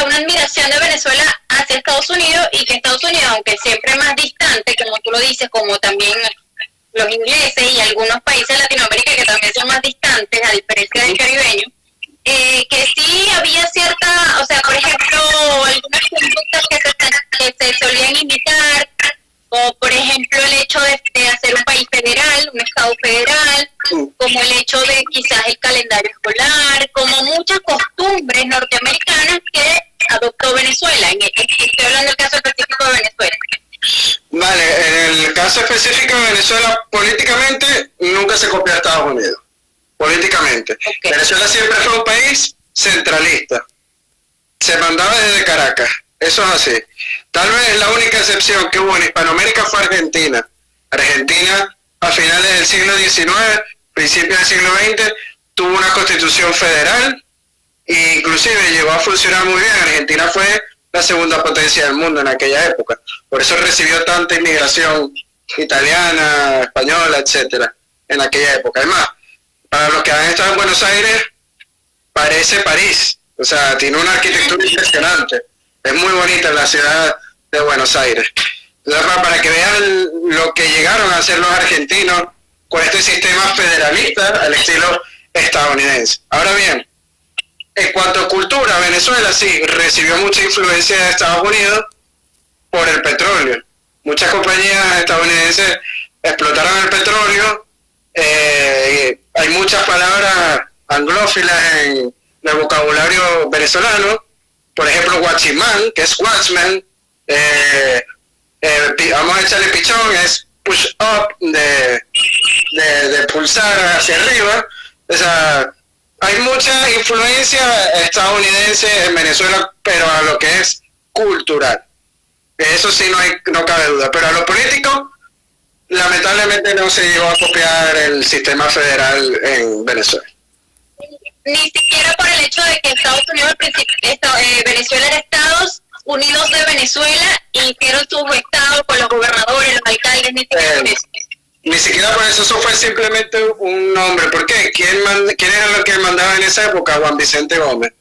una admiración de Venezuela hacia Estados Unidos, y que Estados Unidos, aunque siempre más distante, como tú lo dices, como también los ingleses y algunos países de Latinoamérica que también son más distantes, a diferencia del caribeño, que sí había cierta, o sea, por ejemplo, algunas conductas que se solían imitar, o por ejemplo el hecho de hacer un país federal, un estado federal, como el hecho de quizás el calendario escolar, como muchas costumbres norteamericanas que adoptó Venezuela. Estoy hablando del caso específico de Venezuela. Vale, en el caso específico de Venezuela, políticamente nunca se copió a Estados Unidos. Políticamente. Okay. Venezuela siempre fue un país centralista. Se mandaba desde Caracas. Eso es así. Tal vez la única excepción que hubo en Hispanoamérica fue Argentina. Argentina, a finales del siglo XIX, principios del siglo XX, tuvo una constitución federal e inclusive llegó a funcionar muy bien. Argentina fue la segunda potencia del mundo en aquella época. Por eso recibió tanta inmigración italiana, española, etcétera, en aquella época. Además, para los que han estado en Buenos Aires, parece París. O sea, tiene una arquitectura impresionante. Es muy bonita la ciudad de Buenos Aires. Entonces, para que vean lo que llegaron a hacer los argentinos con este sistema federalista al estilo estadounidense. Ahora bien, en cuanto a cultura, Venezuela sí recibió mucha influencia de Estados Unidos por el petróleo. Muchas compañías estadounidenses explotaron el petróleo. Hay muchas palabras anglófilas en el vocabulario venezolano. Por ejemplo, guachimán, que es watchman, vamos a echarle pichón, es push up, de pulsar hacia arriba. O sea, hay mucha influencia estadounidense en Venezuela, pero a lo que es cultural. Eso sí no cabe duda. Pero a lo político, lamentablemente no se llegó a copiar el sistema federal en Venezuela. Ni siquiera por el hecho de que Estados Unidos, Venezuela era Estados Unidos de Venezuela, y hicieron sus estados con los gobernadores, los alcaldes, ni siquiera por eso. Eso fue simplemente un nombre. ¿Por qué? ¿Quién era lo que mandaba en esa época? Juan Vicente Gómez,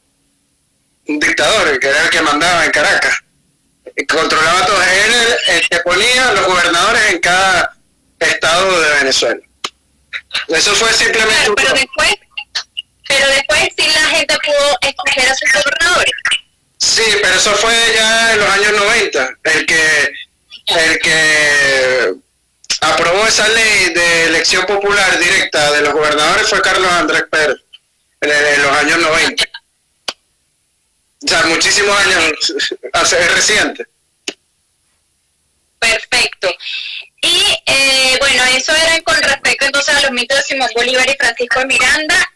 un dictador, que era el que mandaba en Caracas. Controlaba todo. Él el que ponía los gobernadores en cada estado de Venezuela. Eso fue simplemente claro, pero después pero después sí la gente pudo escoger a sus gobernadores. Sí, pero eso fue ya en los años 90, el que aprobó esa ley de elección popular directa de los gobernadores fue Carlos Andrés Pérez, en los años 90. O sea, muchísimos años, es reciente. Perfecto. Y bueno, eso era con respecto entonces a los mitos de Simón Bolívar y Francisco de Miranda.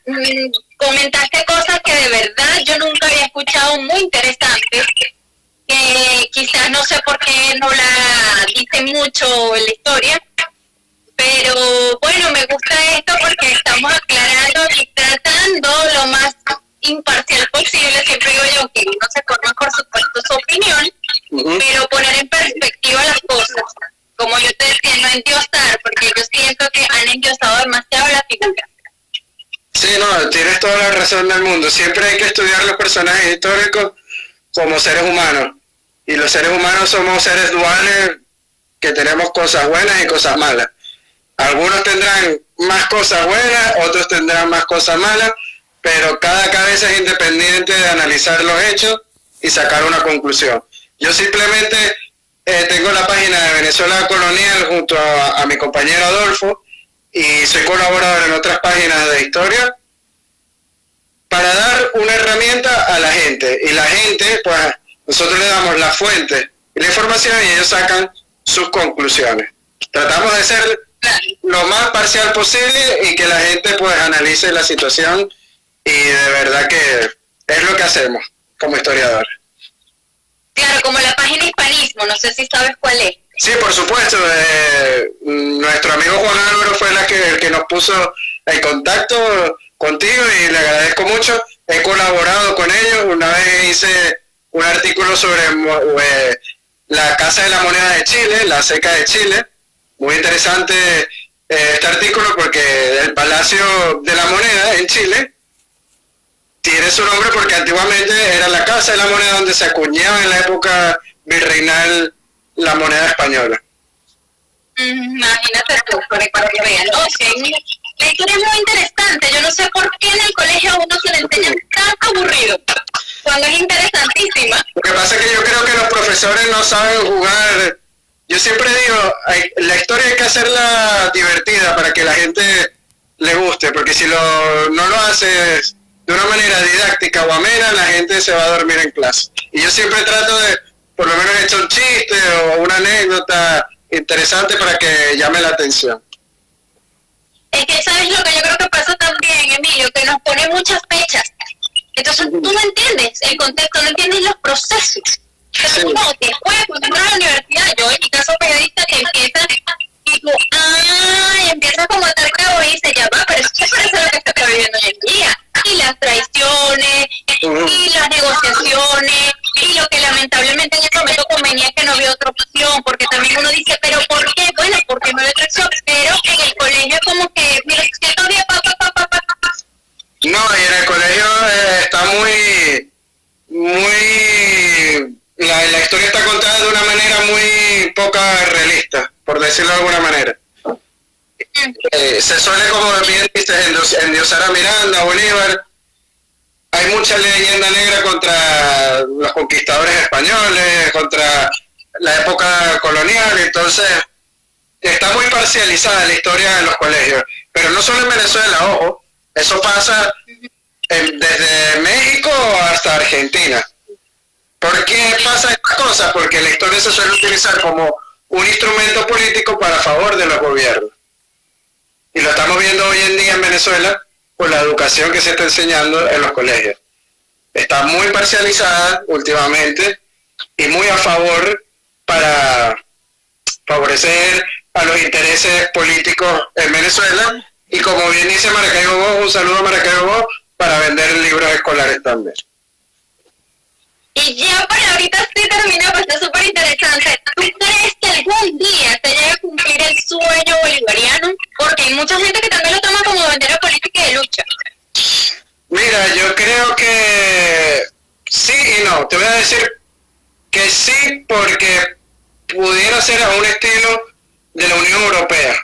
Comentaste cosas que de verdad yo nunca había escuchado, muy interesantes, que quizás no sé por qué no la dicen mucho en la historia, pero bueno, me gusta esto porque estamos aclarando y tratando lo más imparcial posible, siempre digo yo que uno se forma por supuesto su opinión, pero poner en perspectiva las cosas, como yo te decía, no endiosar, porque yo siento que han endiosado demasiado la figura. Sí, no, tienes toda la razón del mundo. Siempre hay que estudiar los personajes históricos como seres humanos. Y los seres humanos somos seres duales que tenemos cosas buenas y cosas malas. Algunos tendrán más cosas buenas, otros tendrán más cosas malas, pero cada cabeza es independiente de analizar los hechos y sacar una conclusión. Yo simplemente tengo la página de Venezuela Colonial junto a mi compañero Adolfo, y soy colaborador en otras páginas de historia para dar una herramienta a la gente. Y la gente, pues, nosotros le damos la fuente y la información y ellos sacan sus conclusiones. Tratamos de ser lo más parcial posible y que la gente, pues, analice la situación, y de verdad que es lo que hacemos como historiadores. Claro, como la página Hispanismo, no sé si sabes cuál es. Sí, por supuesto. Nuestro amigo Juan Álvaro fue el que nos puso en contacto contigo y le agradezco mucho. He colaborado con ellos. Una vez hice un artículo sobre la Casa de la Moneda de Chile, la CECA de Chile. Muy interesante este artículo porque el Palacio de la Moneda en Chile tiene su nombre porque antiguamente era la Casa de la Moneda donde se acuñaba en la época virreinal la moneda española. Imagínate tú, para que vean. O sea, la historia es muy interesante. Yo no sé por qué en el colegio a uno se le enseña tan aburrido, cuando es interesantísima. Lo que pasa es que yo creo que los profesores no saben jugar. Yo siempre digo, la historia hay que hacerla divertida para que la gente le guste, porque si no lo haces de una manera didáctica o amena, la gente se va a dormir en clase. Y yo siempre trato de, por lo menos, echar un chiste o una anécdota interesante para que llame la atención. Es que sabes lo que yo creo que pasa también, Emilio, que nos pone muchas fechas. Entonces tú no entiendes el contexto, no entiendes los procesos. Pero sí. No, después, cuando entras a la universidad, yo en mi caso periodista, que empieza y tú, empieza como a estar cabo y dice, ya va, pero eso sí parece lo que se está viviendo hoy en día. Y las traiciones, y las negociaciones, y lo que lamentablemente en ese momento convenía que no había otra opción, porque también uno dice, pero ¿por qué? Bueno, porque no había otra opción, pero en el colegio como que, mira, si todavía No, y en el colegio está la historia está contada de una manera muy poca realista, por decirlo de alguna manera. Se suele, como bien dices, endiosar a Miranda, a Bolívar. Hay mucha leyenda negra contra los conquistadores españoles, contra la época colonial, entonces está muy parcializada la historia en los colegios. Pero no solo en Venezuela, ojo, eso pasa desde México hasta Argentina. ¿Por qué pasa estas cosas? Porque la historia se suele utilizar como un instrumento político para favor de los gobiernos. Y lo estamos viendo hoy en día en Venezuela por la educación que se está enseñando en los colegios. Está muy parcializada últimamente y muy a favor para favorecer a los intereses políticos en Venezuela. Y como bien dice Maracaibo Voz, un saludo a Maracaibo Voz, para vender libros escolares también. Y ya para ahorita sí termina, pues está súper interesante. ¿Tú crees que algún día se llegue a cumplir el sueño bolivariano? Porque hay mucha gente que también lo toma como bandera política y de lucha. Mira, yo creo que sí y no. Te voy a decir que sí, porque pudiera ser a un estilo de la Unión Europea.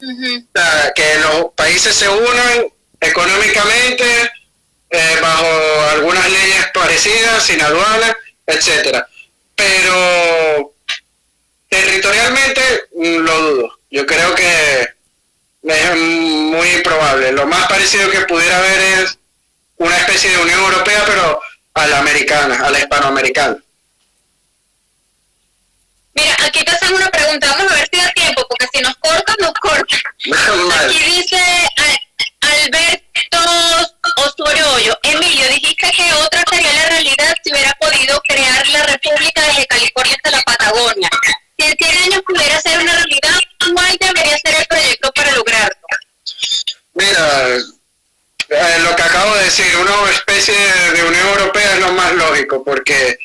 O sea, que los países se unan económicamente, bajo algunas leyes parecidas, sin aduanas, etcétera. Pero territorialmente lo dudo. Yo creo que es muy improbable. Lo más parecido que pudiera haber es una especie de Unión Europea, pero a la americana, a la hispanoamericana. Mira, aquí te hacen una pregunta, vamos a ver si da tiempo, porque si nos cortan, nos cortan. Aquí dice Alberto Osorio, Emilio, dijiste que otra sería la realidad si hubiera podido crear la República desde California hasta la Patagonia. Si en 100 años pudiera ser una realidad, ¿cuál debería ser el proyecto para lograrlo? Mira, lo que acabo de decir, una especie de Unión Europea es lo más lógico, porque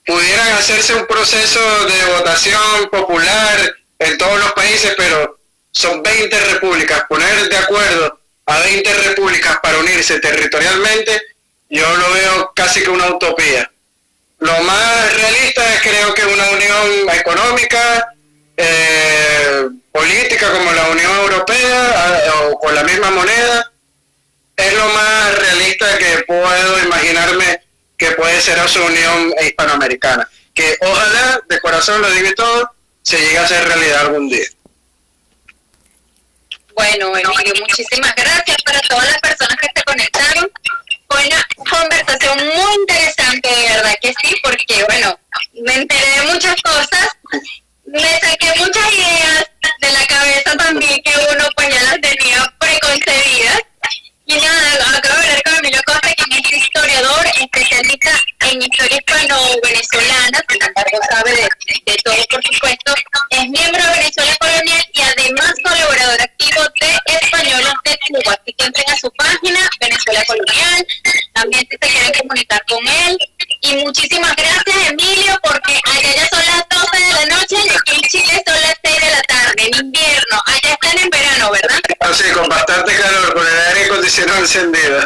pudieran hacerse un proceso de votación popular en todos los países, pero son 20 repúblicas. Poner de acuerdo a 20 repúblicas para unirse territorialmente, yo lo veo casi que una utopía. Lo más realista es, creo que una unión económica, política como la Unión Europea, o con la misma moneda, es lo más realista que puedo imaginarme que puede ser su unión hispanoamericana. Que ojalá, de corazón lo digo todo, se llegue a hacer realidad algún día. Bueno, Emilio, muchísimas gracias para todas las personas que se conectaron. Fue una conversación muy interesante, de verdad que sí, porque, bueno, me enteré de muchas cosas, me saqué muchas ideas de la cabeza también que uno pues ya las tenía preconcebidas. Y nada, acabo de hablar con Emilio Costa, quien es historiador, especialista en historia hispano-venezolana, sin embargo sabe de todo, por supuesto. Es miembro de Venezuela Colonial y además colaborador activo de Españoles de Cuba. Así que entren a su página, Venezuela Colonial, también si se quieren comunicar con él. Y muchísimas gracias, Emilio, porque allá ya son las 12 de la noche y aquí en Chile son las 6 de la tarde, en invierno. Allá están en verano, ¿verdad? Sí, con bastante calor, con el aire acondicionado encendido.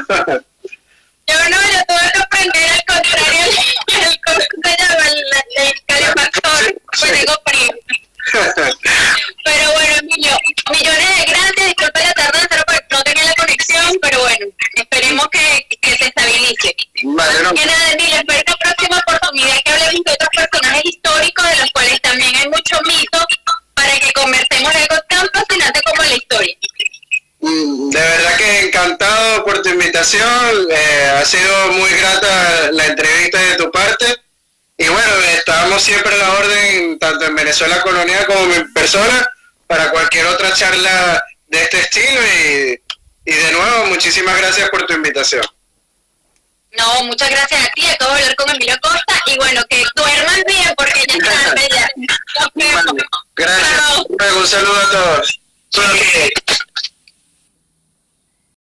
Yo tuve que aprender al contrario, ¿cómo se llama? El calefactor, pues tengo frío. Pero bueno, Emilio, millones de gracias, disculpa la tardanza, porque no tenía la conexión, pero bueno, esperemos que se estabilice. Vale, no. Que nada, Emilio, espero que la próxima oportunidad que hablemos de otros personajes históricos, de los cuales también hay mucho mito, para que conversemos algo tan fascinante como la historia. De verdad que encantado por tu invitación, ha sido muy grata la entrevista de tu parte y bueno, estábamos siempre a la orden, tanto en Venezuela Colonial como en persona, para cualquier otra charla de este estilo y de nuevo, muchísimas gracias por tu invitación. No, muchas gracias a ti, acabo de hablar con Emilio Costa y bueno, que duermas bien porque ya está tarde ya. Gracias, un saludo a todos.